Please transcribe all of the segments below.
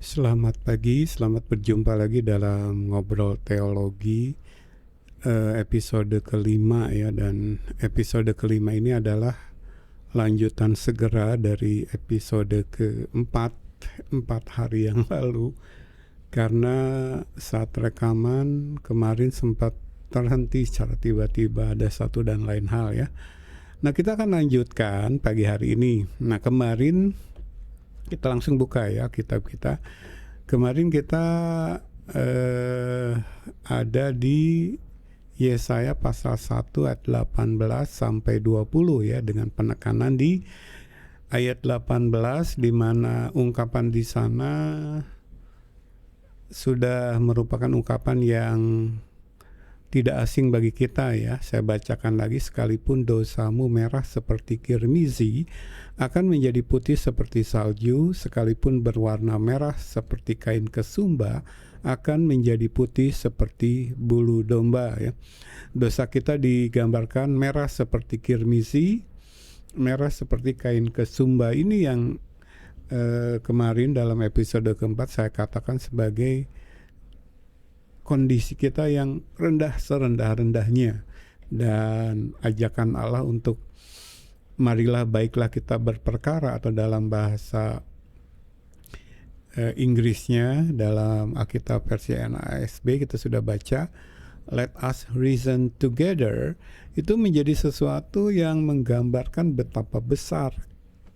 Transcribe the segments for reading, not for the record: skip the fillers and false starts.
Selamat pagi, selamat berjumpa lagi dalam ngobrol teologi episode kelima ya, dan episode kelima ini adalah lanjutan segera dari episode keempat 4 hari yang lalu, karena saat rekaman kemarin sempat terhenti secara tiba-tiba, ada satu dan lain hal ya. Nah, kita akan lanjutkan pagi hari ini. Nah, kemarin kita langsung buka ya kitab kita. Kemarin kita ada di Yesaya pasal 1 ayat 18 sampai 20 ya, dengan penekanan di ayat 18 di mana ungkapan di sana sudah merupakan ungkapan yang tidak asing bagi kita ya. Saya bacakan lagi, sekalipun dosamu merah seperti kirmizi akan menjadi putih seperti salju, sekalipun berwarna merah seperti kain kesumba akan menjadi putih seperti bulu domba ya. Dosa kita digambarkan merah seperti kirmizi, merah seperti kain kesumba. Ini yang kemarin dalam episode keempat saya katakan sebagai kondisi kita yang rendah serendah-rendahnya, dan ajakan Allah untuk marilah baiklah kita berperkara, atau dalam bahasa Inggrisnya dalam Alkitab versi NASB kita sudah baca let us reason together. Itu menjadi sesuatu yang menggambarkan betapa besar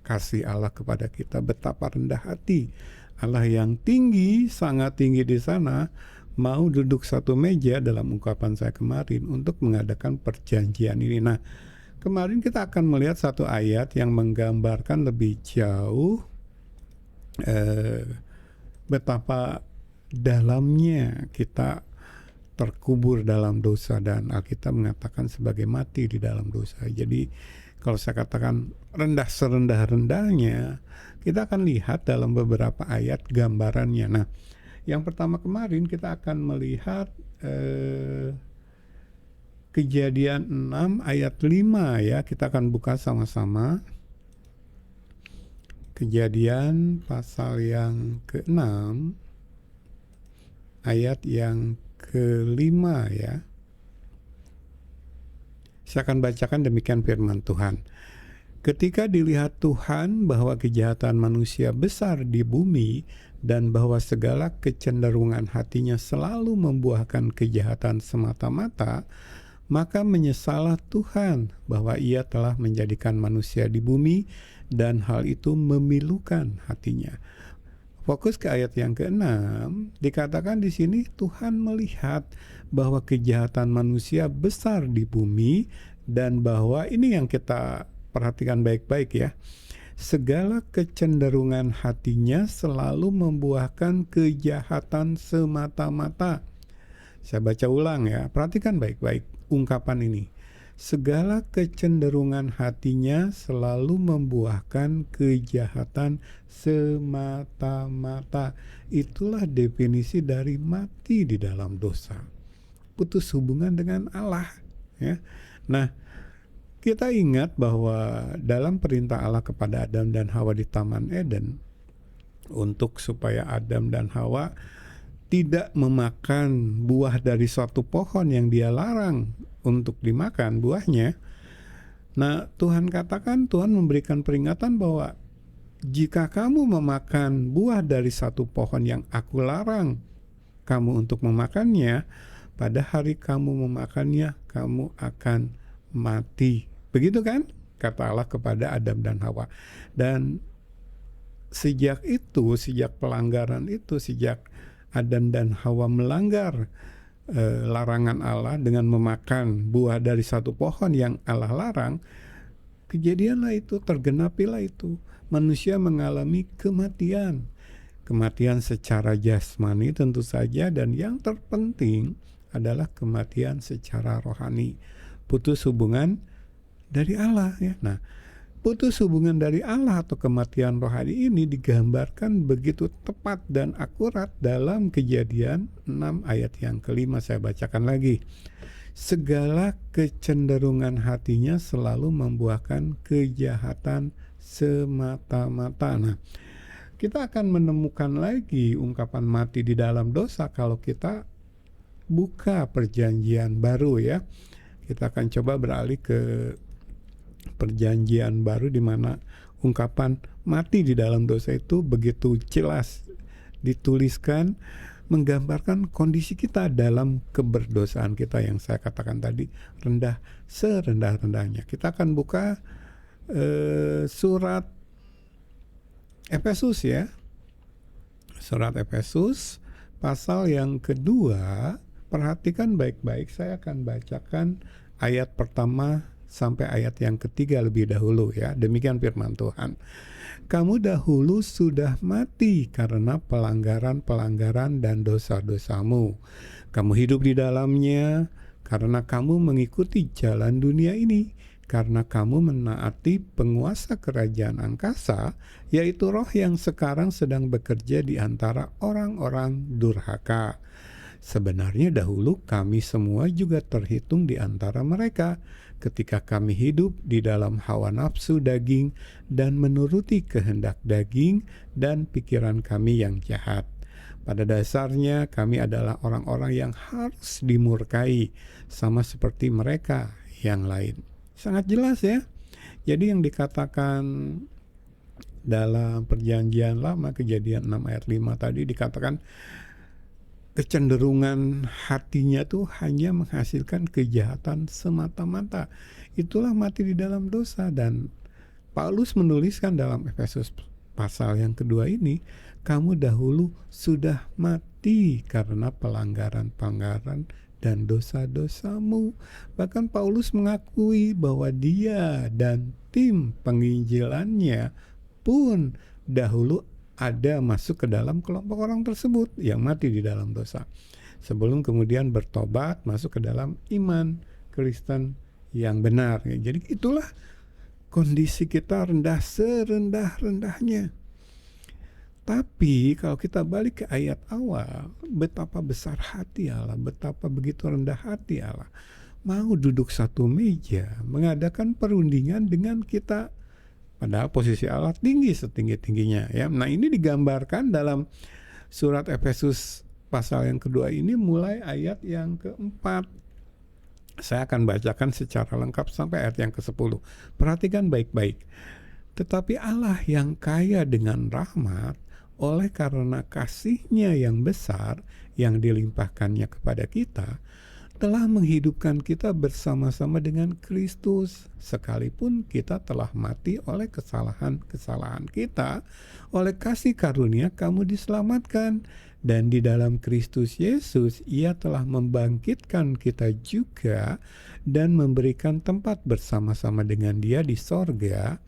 kasih Allah kepada kita, betapa rendah hati Allah yang tinggi, sangat tinggi di sana, mau duduk satu meja dalam ungkapan saya kemarin untuk mengadakan perjanjian ini. Nah, kemarin kita akan melihat satu ayat yang menggambarkan lebih jauh betapa dalamnya kita terkubur dalam dosa, dan Alkitab mengatakan sebagai mati di dalam dosa. Jadi kalau saya katakan rendah serendah-rendahnya, kita akan lihat dalam beberapa ayat gambarannya. Nah, yang pertama kemarin kita akan melihat Kejadian 6 ayat 5 ya. Kita akan buka sama-sama. Kejadian pasal yang ke-6 ayat yang ke-5 ya. Saya akan bacakan demikian firman Tuhan. Ketika dilihat Tuhan bahwa kejahatan manusia besar di bumi, dan bahwa segala kecenderungan hatinya selalu membuahkan kejahatan semata-mata, maka menyesallah Tuhan bahwa Ia telah menjadikan manusia di bumi, dan hal itu memilukan hatinya. Fokus ke ayat yang ke-6, dikatakan di sini Tuhan melihat bahwa kejahatan manusia besar di bumi, dan bahwa ini yang kita perhatikan baik-baik ya. Segala kecenderungan hatinya selalu membuahkan kejahatan semata-mata. Saya baca ulang ya, perhatikan baik-baik ungkapan ini. Segala kecenderungan hatinya selalu membuahkan kejahatan semata-mata. Itulah definisi dari mati di dalam dosa. Putus hubungan dengan Allah ya. Nah, kita ingat bahwa dalam perintah Allah kepada Adam dan Hawa di Taman Eden, untuk supaya Adam dan Hawa tidak memakan buah dari suatu pohon yang Dia larang untuk dimakan buahnya. Nah, Tuhan katakan, Tuhan memberikan peringatan bahwa jika kamu memakan buah dari satu pohon yang Aku larang kamu untuk memakannya, pada hari kamu memakannya, kamu akan mati. Begitu kan? Kata Allah kepada Adam dan Hawa. Dan sejak itu, sejak pelanggaran itu, sejak Adam dan Hawa melanggar larangan Allah dengan memakan buah dari satu pohon yang Allah larang, kejadianlah itu, tergenapilah itu. Manusia mengalami kematian. Kematian secara jasmani tentu saja, dan yang terpenting adalah kematian secara rohani. Putus hubungan dari Allah ya. Nah, putus hubungan dari Allah atau kematian rohani ini digambarkan begitu tepat dan akurat dalam Kejadian 6 ayat yang ke-5. Saya bacakan lagi. Segala kecenderungan hatinya selalu membuahkan kejahatan semata-mata. Nah, kita akan menemukan lagi ungkapan mati di dalam dosa kalau kita buka perjanjian baru ya. Kita akan coba beralih ke perjanjian baru di mana ungkapan mati di dalam dosa itu begitu jelas dituliskan, menggambarkan kondisi kita dalam keberdosaan kita yang saya katakan tadi, rendah serendah-rendahnya. Kita akan buka surat Efesus ya. Surat Efesus pasal yang kedua. Perhatikan baik-baik, saya akan bacakan ayat pertama sampai ayat yang ketiga lebih dahulu ya. Demikian firman Tuhan. Kamu dahulu sudah mati karena pelanggaran-pelanggaran dan dosa-dosamu. Kamu hidup di dalamnya karena kamu mengikuti jalan dunia ini. Karena kamu menaati penguasa kerajaan angkasa, yaitu roh yang sekarang sedang bekerja di antara orang-orang durhaka. Sebenarnya dahulu kami semua juga terhitung di antara mereka ketika kami hidup di dalam hawa nafsu daging dan menuruti kehendak daging dan pikiran kami yang jahat. Pada dasarnya kami adalah orang-orang yang harus dimurkai sama seperti mereka yang lain. Sangat jelas ya. Jadi yang dikatakan dalam perjanjian lama Kejadian 6 ayat 5 tadi dikatakan kecenderungan hatinya tuh hanya menghasilkan kejahatan semata-mata. Itulah mati di dalam dosa. Dan Paulus menuliskan dalam Efesus pasal yang kedua ini, kamu dahulu sudah mati karena pelanggaran-pelanggaran dan dosa-dosamu. Bahkan Paulus mengakui bahwa dia dan tim penginjilannya pun dahulu ada masuk ke dalam kelompok orang tersebut yang mati di dalam dosa, sebelum kemudian bertobat masuk ke dalam iman Kristen yang benar. Jadi itulah kondisi kita rendah serendah-rendahnya. Tapi kalau kita balik ke ayat awal, betapa besar hati Allah, betapa begitu rendah hati Allah, mau duduk satu meja mengadakan perundingan dengan kita. Padahal posisi Allah tinggi setinggi-tingginya ya. Nah, ini digambarkan dalam surat Efesus pasal yang kedua ini mulai ayat yang keempat. Saya akan bacakan secara lengkap sampai ayat yang ke-10. Perhatikan baik-baik. Tetapi Allah yang kaya dengan rahmat, oleh karena kasih-Nya yang besar yang dilimpahkannya kepada kita, telah menghidupkan kita bersama-sama dengan Kristus, sekalipun kita telah mati oleh kesalahan-kesalahan kita. Oleh kasih karunia kamu diselamatkan, dan di dalam Kristus Yesus Ia telah membangkitkan kita juga dan memberikan tempat bersama-sama dengan Dia di sorga,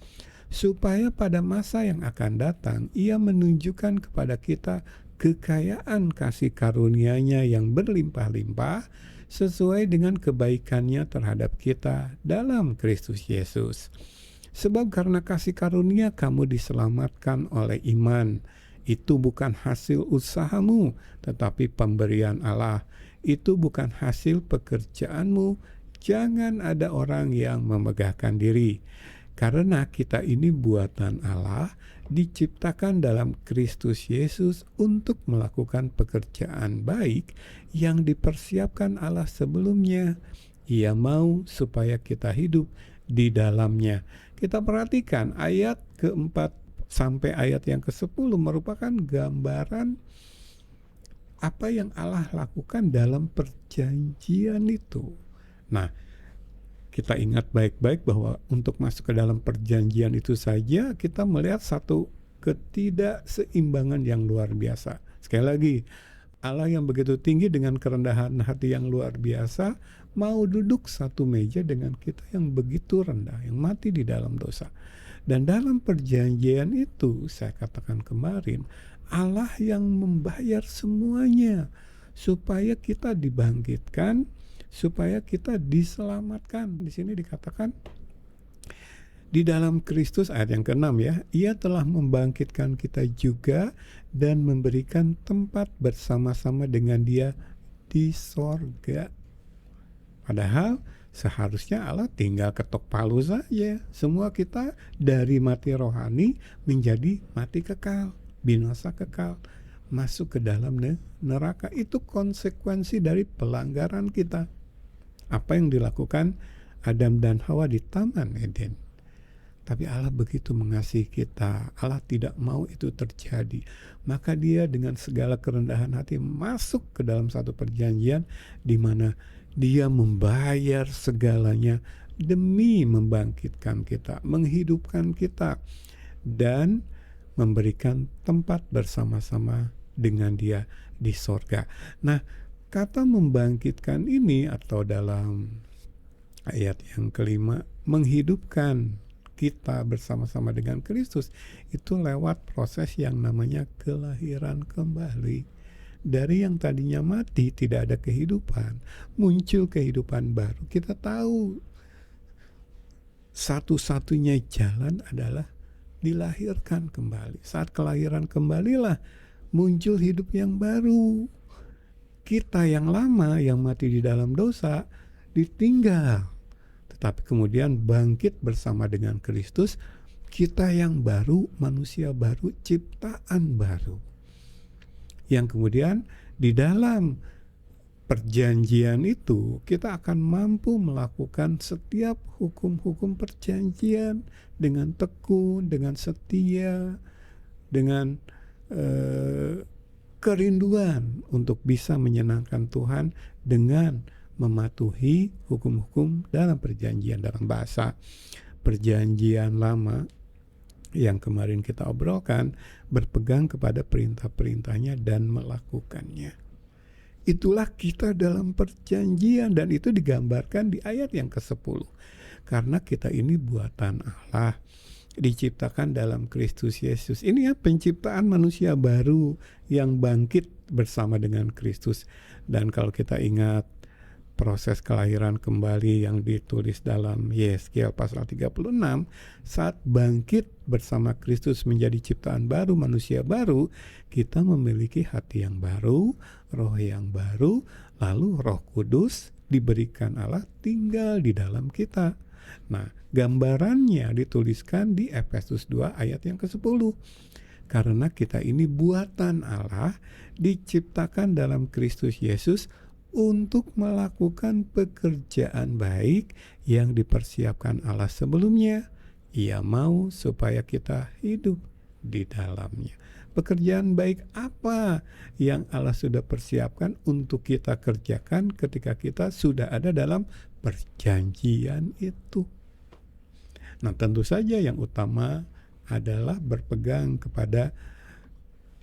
supaya pada masa yang akan datang Ia menunjukkan kepada kita kekayaan kasih karunia-Nya yang berlimpah-limpah sesuai dengan kebaikan-Nya terhadap kita dalam Kristus Yesus. Sebab karena kasih karunia kamu diselamatkan oleh iman. Itu bukan hasil usahamu, tetapi pemberian Allah. Itu bukan hasil pekerjaanmu. Jangan ada orang yang memegahkan diri. Karena kita ini buatan Allah, diciptakan dalam Kristus Yesus untuk melakukan pekerjaan baik yang dipersiapkan Allah sebelumnya. Ia mau supaya kita hidup di dalamnya. Kita perhatikan ayat keempat sampai ayat yang ke-10 merupakan gambaran apa yang Allah lakukan dalam perjanjian itu. Nah, kita ingat baik-baik bahwa untuk masuk ke dalam perjanjian itu saja kita melihat satu ketidakseimbangan yang luar biasa. Sekali lagi, Allah yang begitu tinggi dengan kerendahan hati yang luar biasa mau duduk satu meja dengan kita yang begitu rendah, yang mati di dalam dosa. Dan dalam perjanjian itu, saya katakan kemarin, Allah yang membayar semuanya supaya kita dibangkitkan, supaya kita diselamatkan. Di sini dikatakan di dalam Kristus, ayat yang ke-6 ya, Ia telah membangkitkan kita juga dan memberikan tempat bersama-sama dengan Dia di sorga. Padahal seharusnya Allah tinggal ketok palu saja. Semua kita dari mati rohani menjadi mati kekal. binasa kekal, masuk ke dalam neraka. Itu konsekuensi dari pelanggaran kita. Apa yang dilakukan Adam dan Hawa di Taman Eden. Tapi Allah begitu mengasihi kita, Allah tidak mau itu terjadi. Maka dia dengan segala kerendahan hati masuk ke dalam satu perjanjian di mana dia membayar segalanya demi membangkitkan kita, menghidupkan kita, dan memberikan tempat bersama-sama dengan dia di sorga. Nah, kata membangkitkan ini atau dalam ayat yang kelima, menghidupkan kita bersama-sama dengan Kristus, itu lewat proses yang namanya kelahiran kembali. Dari yang tadinya mati, tidak ada kehidupan, muncul kehidupan baru. Kita tahu satu-satunya jalan adalah dilahirkan kembali. Saat kelahiran kembalilah muncul hidup yang baru. Kita yang lama, yang mati di dalam dosa, ditinggal. Tetapi kemudian bangkit bersama dengan Kristus, kita yang baru, manusia baru, ciptaan baru. Yang kemudian di dalam perjanjian itu kita akan mampu melakukan setiap hukum-hukum perjanjian dengan tekun, dengan setia, dengan kerinduan untuk bisa menyenangkan Tuhan dengan mematuhi hukum-hukum dalam perjanjian. Dalam bahasa perjanjian lama yang kemarin kita obrolkan, berpegang kepada perintah-perintahnya dan melakukannya. Itulah kita dalam perjanjian, dan itu digambarkan di ayat yang ke-10. Karena kita ini buatan Allah, diciptakan dalam Kristus Yesus. Ini ya penciptaan manusia baru yang bangkit bersama dengan Kristus. Dan kalau kita ingat proses kelahiran kembali yang ditulis dalam Yesaya pasal 36, saat bangkit bersama Kristus menjadi ciptaan baru, manusia baru, kita memiliki hati yang baru, roh yang baru, lalu Roh Kudus diberikan Allah tinggal di dalam kita. Nah, gambarannya dituliskan di Efesus 2 ayat yang ke-10. Karena kita ini buatan Allah, diciptakan dalam Kristus Yesus untuk melakukan pekerjaan baik yang dipersiapkan Allah sebelumnya. Ia mau supaya kita hidup di dalamnya. Pekerjaan baik apa yang Allah sudah persiapkan untuk kita kerjakan ketika kita sudah ada dalam perjanjian itu? Nah, tentu saja yang utama adalah berpegang kepada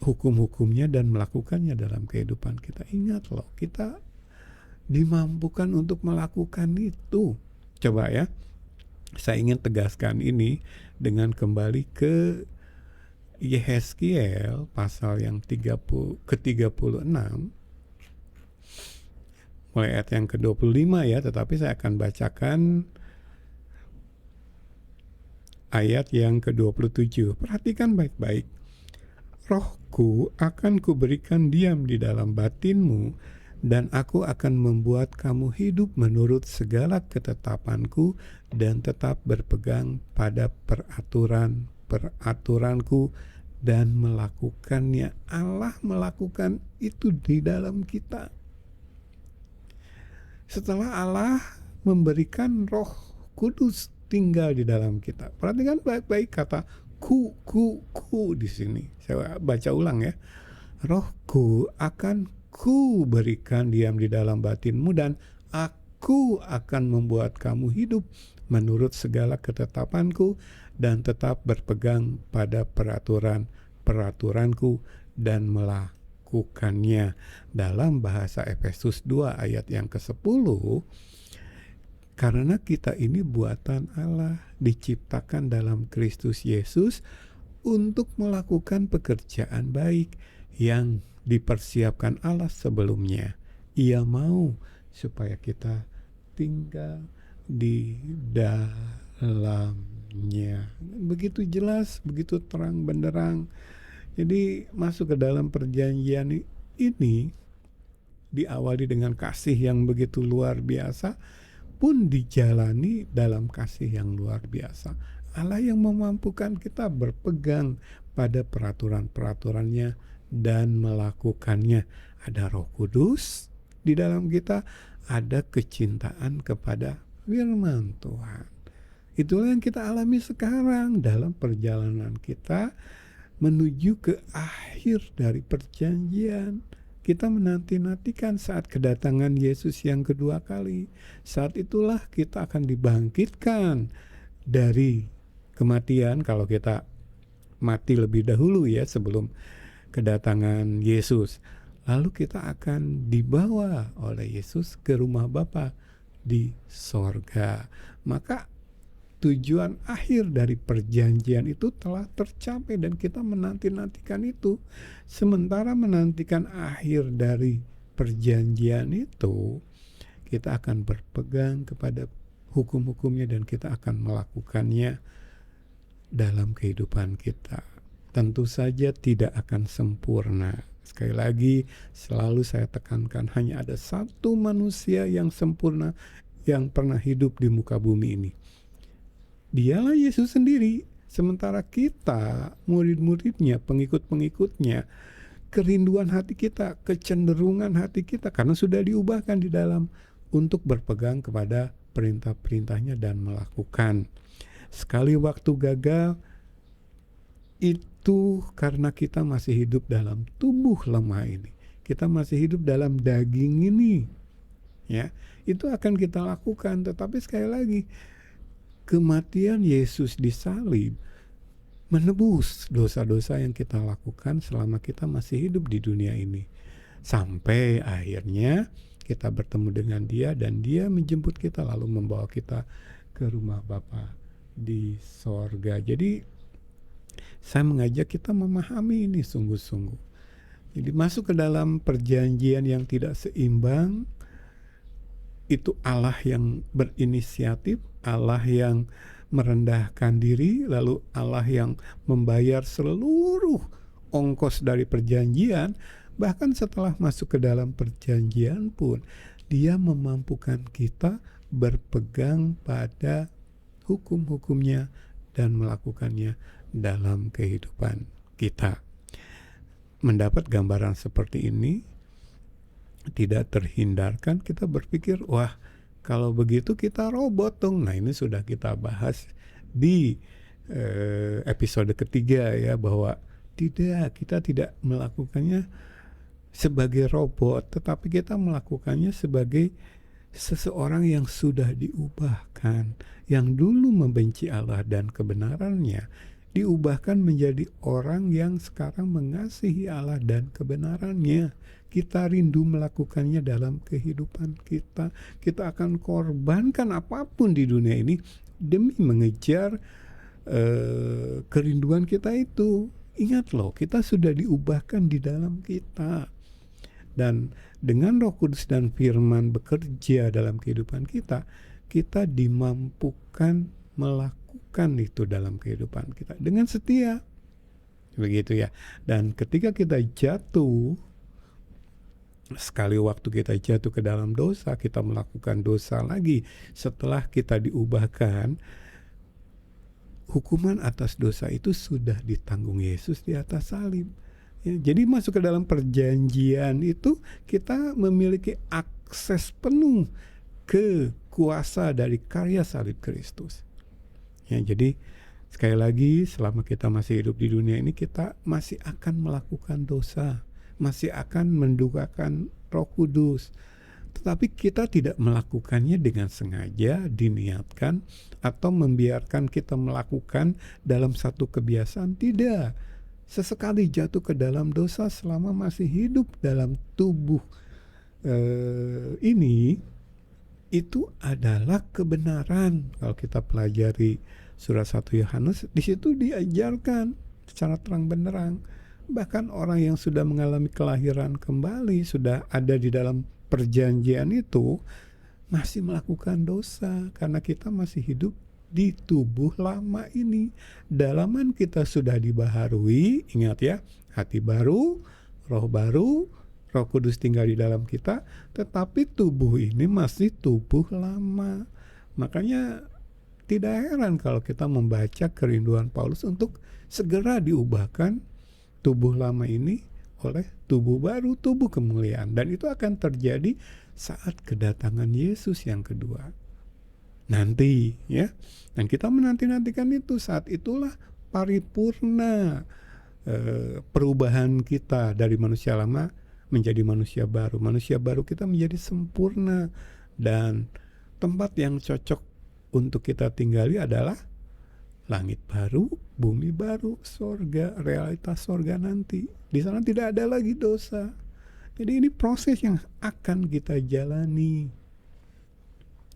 hukum-hukumnya dan melakukannya dalam kehidupan kita. Ingat loh, kita dimampukan untuk melakukan itu. Coba ya, saya ingin tegaskan ini dengan kembali ke Yehezkiel pasal yang ke-36 mulai ayat yang ke-25 ya, tetapi saya akan bacakan ayat yang ke-27. Perhatikan baik-baik. Rohku akan kuberikan diam di dalam batinmu, dan aku akan membuat kamu hidup menurut segala ketetapanku dan tetap berpegang pada peraturanku dan melakukannya. Allah melakukan itu di dalam kita. Setelah Allah memberikan Roh Kudus tinggal di dalam kita. Perhatikan baik-baik kata ku di sini. Saya baca ulang ya. Rohku akan ku berikan diam di dalam batinmu, dan aku akan membuat kamu hidup menurut segala ketetapanku dan tetap berpegang pada peraturanku dan melakukannya. Dalam bahasa Efesus 2 ayat yang ke-10, karena kita ini buatan Allah, diciptakan dalam Kristus Yesus untuk melakukan pekerjaan baik yang dipersiapkan Allah sebelumnya. Ia mau supaya kita tinggal di dalamnya. Begitu jelas, begitu terang benderang. Jadi masuk ke dalam perjanjian ini diawali dengan kasih yang begitu luar biasa, pun dijalani dalam kasih yang luar biasa. Allah yang memampukan kita berpegang pada peraturan-peraturannya dan melakukannya. Ada Roh Kudus di dalam kita, ada kecintaan kepada firman Tuhan. Itulah yang kita alami sekarang dalam perjalanan kita menuju ke akhir dari perjanjian. Kita menanti-nantikan saat kedatangan Yesus yang kedua kali. Saat itulah kita akan dibangkitkan dari kematian, kalau kita mati lebih dahulu ya sebelum kedatangan Yesus. Lalu kita akan dibawa oleh Yesus ke rumah Bapa di sorga. Maka tujuan akhir dari perjanjian itu telah tercapai dan kita menanti-nantikan itu. Sementara menantikan akhir dari perjanjian itu, kita akan berpegang kepada hukum-hukumnya dan kita akan melakukannya dalam kehidupan kita. Tentu saja tidak akan sempurna. Sekali lagi, selalu saya tekankan, hanya ada satu manusia yang sempurna yang pernah hidup di muka bumi ini. Dialah Yesus sendiri. Sementara kita, murid-muridnya, pengikut-pengikutnya, kerinduan hati kita, kecenderungan hati kita, karena sudah diubahkan di dalam untuk berpegang kepada perintah-perintahnya dan melakukan. Sekali waktu gagal, itu karena kita masih hidup dalam tubuh lemah ini. Kita masih hidup dalam daging ini. Ya, itu akan kita lakukan. Tetapi sekali lagi, kematian Yesus di salib menebus dosa-dosa yang kita lakukan selama kita masih hidup di dunia ini. Sampai akhirnya kita bertemu dengan Dia dan Dia menjemput kita lalu membawa kita ke rumah Bapa di sorga. Jadi saya mengajak kita memahami ini sungguh-sungguh. Jadi masuk ke dalam perjanjian yang tidak seimbang, itu Allah yang berinisiatif, Allah yang merendahkan diri, lalu Allah yang membayar seluruh ongkos dari perjanjian. Bahkan setelah masuk ke dalam perjanjian pun, Dia memampukan kita berpegang pada hukum-hukumnya dan melakukannya dalam kehidupan kita. Mendapat gambaran seperti ini, tidak terhindarkan kita berpikir, wah kalau begitu kita robot dong. Nah, ini sudah kita bahas di episode ketiga ya, bahwa kita tidak melakukannya sebagai robot, tetapi kita melakukannya sebagai seseorang yang sudah diubahkan, yang dulu membenci Allah dan kebenarannya, diubahkan menjadi orang yang sekarang mengasihi Allah dan kebenarannya. Kita rindu melakukannya dalam kehidupan kita. Kita akan korbankan apapun di dunia ini demi mengejar kerinduan kita itu. Ingat loh, kita sudah diubahkan di dalam kita. Dan dengan Roh Kudus dan firman bekerja dalam kehidupan kita, kita dimampukan melakukan itu dalam kehidupan kita dengan setia. Begitu ya. Dan ketika kita jatuh, sekali waktu kita jatuh ke dalam dosa, kita melakukan dosa lagi setelah kita diubahkan, hukuman atas dosa itu sudah ditanggung Yesus di atas salib. Ya, jadi masuk ke dalam perjanjian itu kita memiliki akses penuh ke kuasa dari karya salib Kristus. Ya, jadi sekali lagi, selama kita masih hidup di dunia ini, kita masih akan melakukan dosa, masih akan mendukakan Roh Kudus. Tetapi kita tidak melakukannya dengan sengaja, diniatkan, atau membiarkan kita melakukan dalam satu kebiasaan. Tidak. Sesekali jatuh ke dalam dosa selama masih hidup dalam tubuh ini, itu adalah kebenaran. Kalau kita pelajari surat 1 Yohanes, di situ diajarkan secara terang benderang. Bahkan orang yang sudah mengalami kelahiran kembali, sudah ada di dalam perjanjian itu, masih melakukan dosa karena kita masih hidup di tubuh lama ini. Dalaman kita sudah dibaharui, ingat ya, hati baru, roh baru, Roh Kudus tinggal di dalam kita, tetapi tubuh ini masih tubuh lama. Makanya tidak heran kalau kita membaca kerinduan Paulus untuk segera diubahkan tubuh lama ini oleh tubuh baru, tubuh kemuliaan. Dan itu akan terjadi saat kedatangan Yesus yang kedua nanti, ya. Dan kita menanti-nantikan itu. Saat itulah paripurna perubahan kita dari manusia lama menjadi manusia baru. Manusia baru kita menjadi sempurna, dan tempat yang cocok untuk kita tinggali adalah langit baru, bumi baru, sorga, realitas sorga nanti. Di sana tidak ada lagi dosa. Jadi ini proses yang akan kita jalani,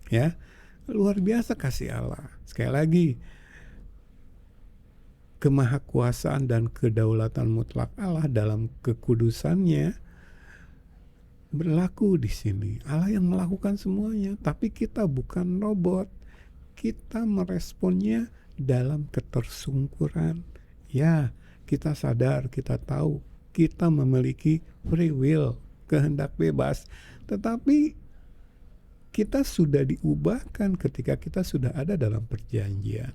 ya. Luar biasa kasih Allah. Sekali lagi, kemahakuasaan dan kedaulatan mutlak Allah dalam kekudusannya berlaku di sini. Allah yang melakukan semuanya, tapi kita bukan robot. Kita meresponnya dalam ketersungkuran. Ya, kita sadar, kita tahu, kita memiliki free will, kehendak bebas. Tetapi kita sudah diubahkan ketika kita sudah ada dalam perjanjian.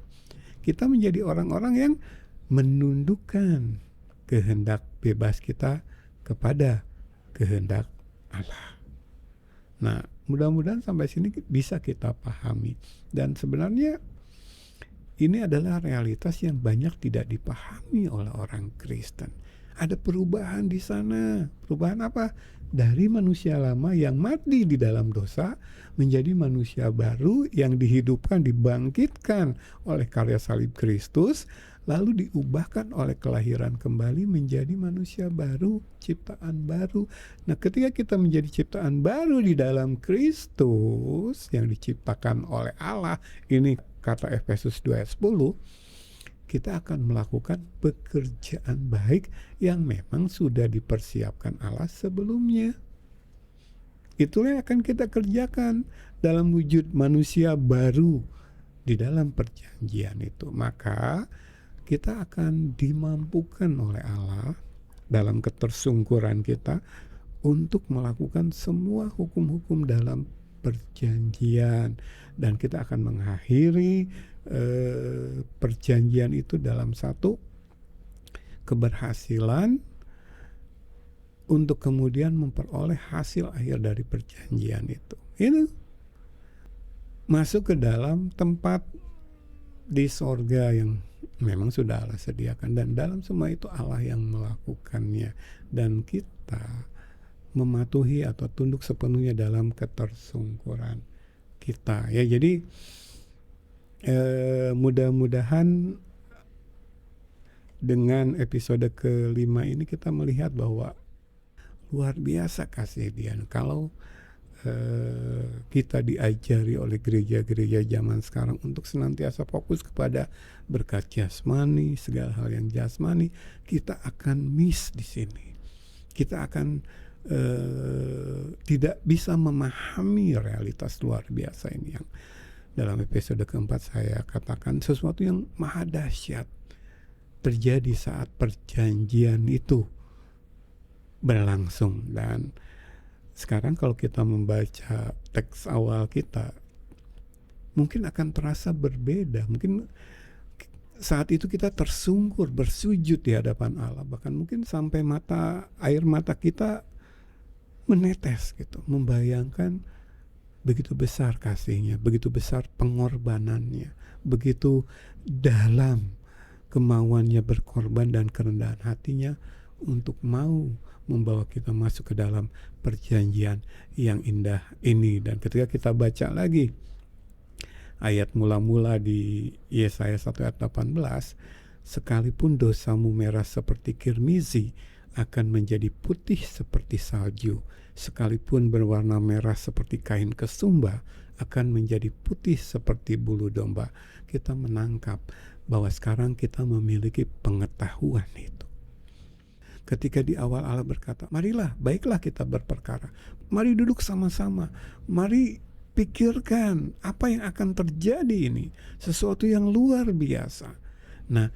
Kita menjadi orang-orang yang menundukkan kehendak bebas kita kepada kehendak Allah. Nah, mudah-mudahan sampai sini bisa kita pahami. Dan sebenarnya ini adalah realitas yang banyak tidak dipahami oleh orang Kristen. Ada perubahan di sana. Perubahan apa? Dari manusia lama yang mati di dalam dosa menjadi manusia baru yang dihidupkan, dibangkitkan oleh karya salib Kristus, lalu diubahkan oleh kelahiran kembali menjadi manusia baru, ciptaan baru. Nah, ketika kita menjadi ciptaan baru di dalam Kristus yang diciptakan oleh Allah, ini kata Efesus 2 ayat 10, kita akan melakukan pekerjaan baik yang memang sudah dipersiapkan Allah sebelumnya. Itulah yang akan kita kerjakan dalam wujud manusia baru di dalam perjanjian itu. Maka kita akan dimampukan oleh Allah dalam ketersungkuran kita untuk melakukan semua hukum-hukum dalam perjanjian, dan kita akan mengakhiri perjanjian itu dalam satu keberhasilan untuk kemudian memperoleh hasil akhir dari perjanjian itu. Ini masuk ke dalam tempat di sorga yang memang sudah Allah sediakan, dan dalam semua itu Allah yang melakukannya, dan kita mematuhi atau tunduk sepenuhnya dalam ketersungkuran kita, ya. Jadi mudah-mudahan dengan episode kelima ini kita melihat bahwa luar biasa kasih Dia. Kalau kita diajari oleh gereja-gereja zaman sekarang untuk senantiasa fokus kepada berkat jasmani, segala hal yang jasmani, kita akan miss di sini. Kita akan tidak bisa memahami realitas luar biasa ini yang dalam episode keempat saya katakan sesuatu yang maha dahsyat terjadi saat perjanjian itu berlangsung. Dan sekarang kalau kita membaca teks awal kita, mungkin akan terasa berbeda. Mungkin saat itu kita tersungkur, bersujud di hadapan Allah, bahkan mungkin sampai air mata kita menetes gitu, membayangkan begitu besar kasihnya, begitu besar pengorbanannya, begitu dalam kemauannya berkorban dan kerendahan hatinya untuk mau membawa kita masuk ke dalam perjanjian yang indah ini. Dan ketika kita baca lagi ayat mula-mula di Yesaya 1 ayat 18, sekalipun dosamu merah seperti kirmizi akan menjadi putih seperti salju, sekalipun berwarna merah seperti kain kesumba akan menjadi putih seperti bulu domba. Kita menangkap bahwa sekarang kita memiliki pengetahuan itu. Ketika di awal Allah berkata, marilah, baiklah kita berperkara, mari duduk sama-sama, mari pikirkan apa yang akan terjadi ini, sesuatu yang luar biasa. Nah,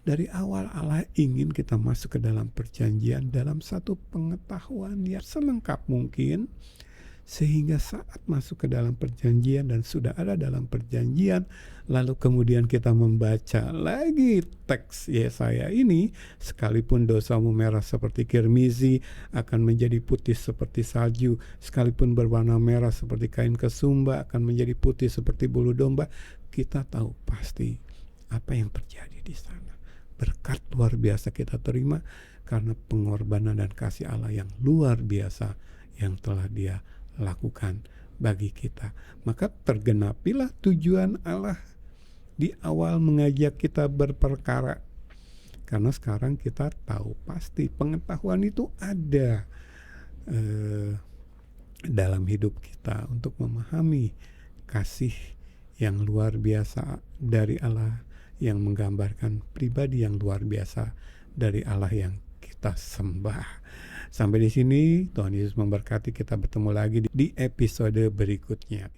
dari awal Allah ingin kita masuk ke dalam perjanjian dalam satu pengetahuan yang selengkap mungkin, sehingga saat masuk ke dalam perjanjian dan sudah ada dalam perjanjian, lalu kemudian kita membaca lagi teks Yesaya ini, sekalipun dosamu merah seperti kirmizi akan menjadi putih seperti salju, sekalipun berwarna merah seperti kain kesumba akan menjadi putih seperti bulu domba. Kita tahu pasti apa yang terjadi di sana. Berkat luar biasa kita terima karena pengorbanan dan kasih Allah yang luar biasa yang telah Dia lakukan bagi kita. Maka tergenapilah tujuan Allah di awal mengajak kita berperkara. Karena sekarang kita tahu pasti pengetahuan itu ada dalam hidup kita untuk memahami kasih yang luar biasa dari Allah, yang menggambarkan pribadi yang luar biasa dari Allah yang kita sembah. Sampai di sini, Tuhan Yesus memberkati. Kita bertemu lagi di episode berikutnya.